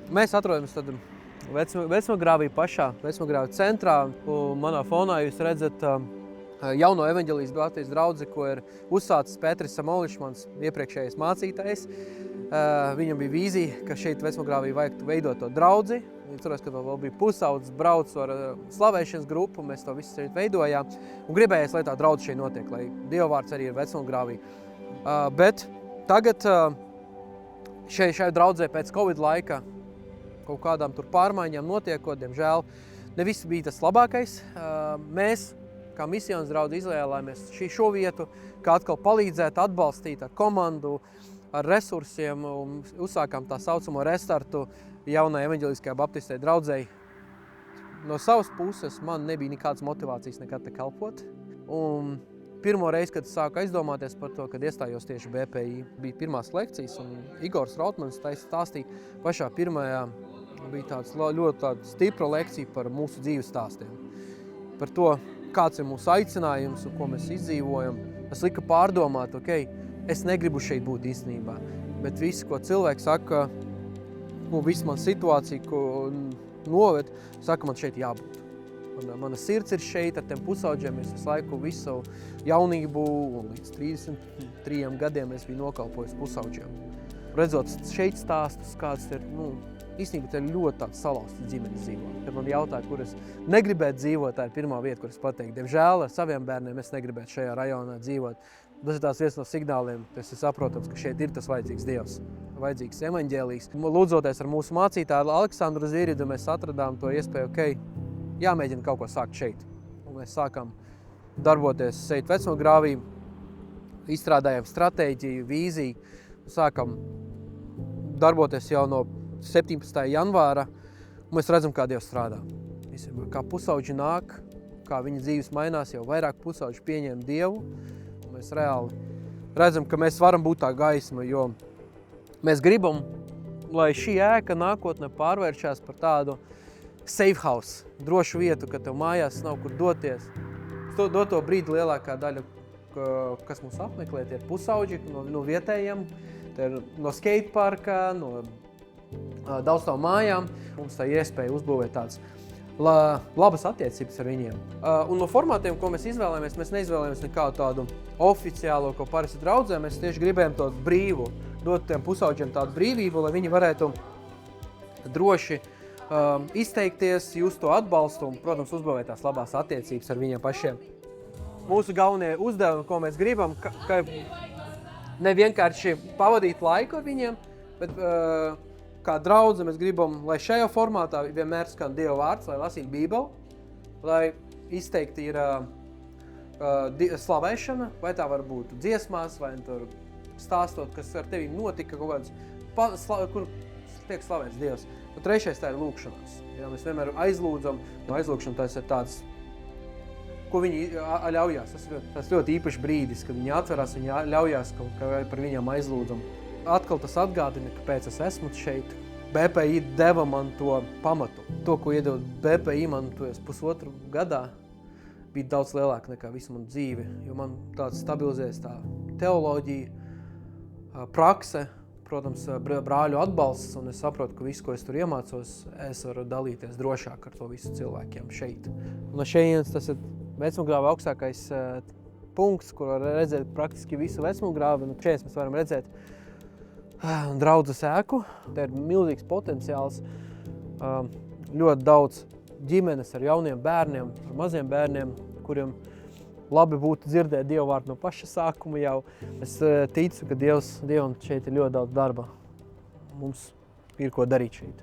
Mēs atrodamies tad Vecmogrāvī pašā, Vecmogrāvi centrā. Manā fonā jūs redzat jauno evaņģelijas Baptistu draudzi, ko ir uzsācis Pēteris Samolišs, mans iepriekšējais mācītājs. Viņam bija vīzija, ka šeit Vecmogrāvī vajag veidot to draudzi. Ceros, ka vēl bija pusaudzes brauc ar slavēšanas grupu, mēs to visu šeit veidojām. Un gribējās, lai tā draudze šeit notiek, lai Dievvārds arī ir Vecmogrāvī. Bet tagad šai draudzē pēc Covid laika kaut kādām tur pārmaiņām notiekot, diemžēl, ne viss bija tas labākais. Mēs, kā misijas draudzi, izvēlējāmies šo vietu, kā atkal palīdzēt, atbalstīt ar komandu, ar resursiem, un uzsākām tā saucamo restartu jaunai evaņģeliskajai Baptistei draudzei. No savas puses man nebija nekādas motivācijas nekad te kalpot. Un pirmo reizi, kad sāku aizdomāties par to, kad iestājos tieši BPI, bija pirmās lekcijas, un Igors Rautmans stāstīja pašā pirmajā, bija ļoti stipra lekcija par mūsu dzīves stāstiem. Par to, kāds ir mūsu aicinājums un ko mēs izdzīvojam. Tas lika pārdomāt, es negribu šeit būt īstenībā, bet viss, ko cilvēks saka, viss man situācija, ko noved, saka, man šeit jābūt. Mana sirds ir šeit ar tiem pusaudžiem, es visu laiku visu savu jaunību un līdz 33 gadiem es biju nokalpojis pusaudžiem. Redzot šeit stāstus, kāds ir, īstenībā te ir ļoti tāds salauzts ģimenes dzīvo. Kad man jautāja, kur es negribētu dzīvot, tā ir pirmā vieta, kur es pateiktu. Diemžēl ar saviem bērniem es negribētu šajā rajonā dzīvot. Tas ir tās viens no signāliem, tas ir saprotams, ka šeit ir tas vajadzīgs Dievs, vajadzīgs evaņģēlijs. Lūdzoties ar mūsu mācītāju Aleksandru Ziridu, mēs atradām to iespēju, jāmēģina kaut ko sākt šeit. Un mēs sākām darboties šeit Vecmogrāvī, izstrādājām stratēģiju, vīziju, sākam darboties jau no 17. janvāra, un mēs redzam, kā Dievs strādā. Kā pusauģi nāk, kā viņa dzīves mainās, jau vairāk pusauģi pieņem Dievu. Mēs reāli redzam, ka mēs varam būt tā gaisma, jo mēs gribam, lai šī ēka nākotnē pārvēršās par tādu safe house, drošu vietu, ka tev mājās nav kur doties. Doto brīdi lielākā daļa, kas mūs apmeklē, tie ir pusauģi no vietējiem, tie ir no skateparka, no daudz tavu mājām. Mums tā iespēja uzbūvēt tādas labas attiecības ar viņiem. Un no formātiem, ko mēs izvēlējāmies, mēs neizvēlējāmies nekādu tādu oficiālo, ko parasti draudzē. Mēs tieši gribējām to brīvu, dot tiem pusauģiem tādu brīvību, lai viņi varētu droši izteikties, just to atbalstu un, protams, uzbūvēt tās labās attiecības ar viņiem pašiem. Mūsu galvenie uzdevumi, ko mēs gribam, ka ne vienkārši pavadīt laiku ar viņiem, bet kā draudze mēs gribam, lai šajā formātā vienmēr skan Dieva vārds, lai lasītu Bībeli, lai izteikti ir slavēšana, vai tā var būt dziesmās, vai tur stāstot, kas ar tevi notika, kaut kāds, kur tiek slavēts Dievs. Un trešais tā ir lūkšanās. Ja, mēs vienmēr aizlūdzam, no aizlūkšana tas ir tāds, ko viņi ļaujās. Tas ļoti īpašs brīdis, kad viņi atverās, viņi ļaujās, ka par viņām aizlūdzam. Atkal tas atgādina, kāpēc es esmu šeit. BPI deva man to pamatu. To, ko iedeva BPI man pusotru gadā, bija daudz lielāka nekā visu manu dzīvi, jo man tāds stabilizēs tā teoloģija, prakse, protams, brāļu atbalsts, un es saprotu, ka visu, ko es tur iemācos, es varu dalīties drošāk ar to visu cilvēkiem šeit. Un no šejienes tas ir Vecmogrāva augstākais punkts, kur var redzēt praktiski visu Vecmogrāvi, un šeit mēs varam redzēt draudzes ēku. Te ir milzīgs potenciāls, ļoti daudz ģimenes ar jauniem bērniem, ar maziem bērniem, kuriem labi būtu dzirdēt Dievu vārdu no paša sākuma jau. Es ticu, ka Dievam šeit ir ļoti daudz darba. Mums ir ko darīt šeit.